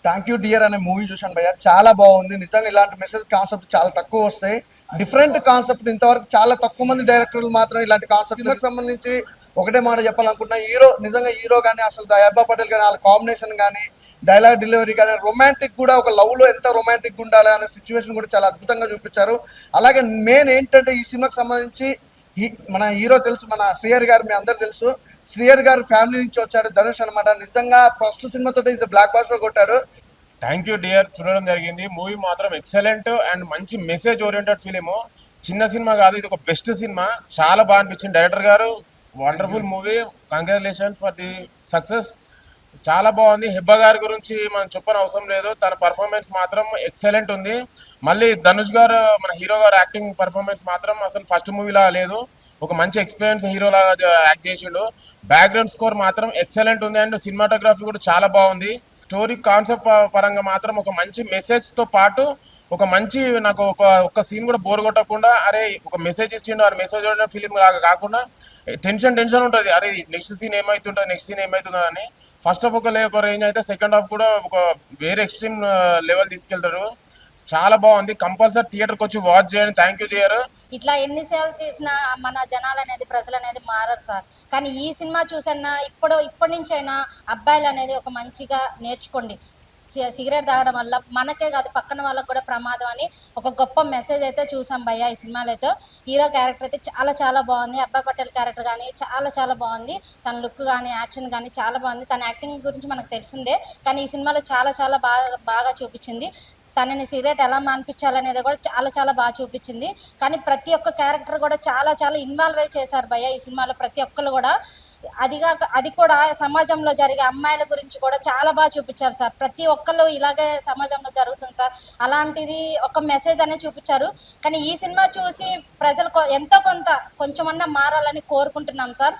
Thank you dear అనే movie చూశాను భయ్య, చాలా బాగుంది. నిజంగా ఇలాంటి మెసేజ్ కాన్సెప్ట్ చాలా తక్కువ వస్తాయి. డిఫరెంట్ కాన్సెప్ట్ ఇంతవరకు చాలా తక్కువ మంది డైరెక్టర్లు మాత్రం ఇలాంటి కాన్సెప్ట్ సంబంధించి ఒకటే మాట చెప్పాలనుకుంటున్నా. హీరో కానీ అసలు దయాబా పటేల్ కానీ వాళ్ళ కాంబినేషన్ కానీ డైలాగ్ డెలివరీ కానీ రొమాంటిక్ కూడా ఒక లవ్ లో ఎంత రొమాంటిక్ ఉండాలి అనే సిచ్యువేషన్ కూడా చాలా అద్భుతంగా చూపించారు. అలాగే మెయిన్ ఏంటంటే ఈ సినిమాకి సంబంధించి మన హీరో తెలుసు, మన శ్రీహరి గారు మీ అందరు తెలుసు. శ్రీహరి గారు ఫ్యామిలీ నుంచి వచ్చాడు ధనుష్ అనమాట. నిజంగా ఫస్ట్ సినిమాతో బ్లాక్ బాస్టర్ కొట్టాడు. థ్యాంక్ యూ డియర్, చూడడం జరిగింది. మూవీ మాత్రం ఎక్సలెంట్ అండ్ మంచి మెసేజ్ ఓరియంటెడ్ ఫిలిము. చిన్న సినిమా కాదు, ఇది ఒక బెస్ట్ సినిమా. చాలా బాగా అనిపించింది. డైరెక్టర్ గారు wonderful movie, congratulations for the success. చాలా బాగుంది. హెబ్బా గారి గురించి మనం చెప్పని అవసరం లేదు, తన పర్ఫార్మెన్స్ మాత్రం ఎక్సలెంట్ ఉంది. మళ్ళీ ధనుష్ గారు మన హీరో గారు యాక్టింగ్ పర్ఫార్మెన్స్ మాత్రం అసలు ఫస్ట్ మూవీలా లేదు, ఒక మంచి ఎక్స్పీరియన్స్ హీరోలాగా యాక్ట్ చేసిండు. బ్యాక్గ్రౌండ్ స్కోర్ మాత్రం ఎక్సలెంట్ ఉంది అండ్ సినిమాటోగ్రఫీ కూడా చాలా బాగుంది. స్టోరీ కాన్సెప్ట్ పరంగా మాత్రం ఒక మంచి మెసేజ్తో పాటు ఒక మంచి నాకు ఒక సీన్ కూడా బోర్ కొట్టకుండా, అరే ఒక మెసేజ్ ఇచ్చిండు, ఆ మెసేజ్ ఫిలిం కాకుండా టెన్షన్ ఉంటుంది, అరే నెక్స్ట్ సీన్ ఏమవుతుందో అని. ఫస్ట్ హాఫ్ ఒక రేంజ్ అయితే సెకండ్ హాఫ్ కూడా ఒక వేరే ఎక్స్ట్రీమ్ లెవెల్ తీసుకెళ్తారు. చాలా బాగుంది. కంపల్సరీ థియేటర్కి వచ్చి వాచ్ చేయండి. Thank you dear. ఇట్లా ఎన్నిసార్లు చేసినా మన జనాలు అనేది ప్రజలు అనేది మారరు సార్. కానీ ఈ సినిమా చూసన్నా ఇప్పటి నుంచైనా అబ్బాయిలు అనేది ఒక మంచిగా నేర్చుకోండి. సిగరెట్ తాగడం వల్ల మనకే కాదు పక్కన వాళ్ళకు కూడా ప్రమాదం అని ఒక గొప్ప మెసేజ్ అయితే చూసాం భయ్య ఈ సినిమాలో. అయితే హీరో క్యారెక్టర్ అయితే చాలా బాగుంది. అబ్బాయి పటేల్ క్యారెక్టర్ కానీ చాలా బాగుంది. తన లుక్ కానీ యాక్షన్ కానీ చాలా బాగుంది. తన యాక్టింగ్ గురించి మనకు తెలిసిందే, కానీ ఈ సినిమాలో చాలా బాగా చూపించింది. తనని సిగరెట్ ఎలా మానిపించాలనేది కూడా చాలా బాగా చూపించింది. కానీ ప్రతి ఒక్క క్యారెక్టర్ కూడా చాలా ఇన్వాల్వ్ అయి చేశారు భయ్య ఈ సినిమాలో. ప్రతి ఒక్కరు కూడా అది కూడా సమాజంలో జరిగే అమ్మాయిల గురించి కూడా చాలా బాగా చూపించారు సార్. ప్రతి ఒక్కళ్ళు ఇలాగే సమాజంలో జరుగుతుంది సార్, అలాంటిది ఒక మెసేజ్ అనేది చూపించారు. కానీ ఈ సినిమా చూసి ప్రజలు ఎంతో కొంచెమన్నా మారాలని కోరుకుంటున్నాం సార్.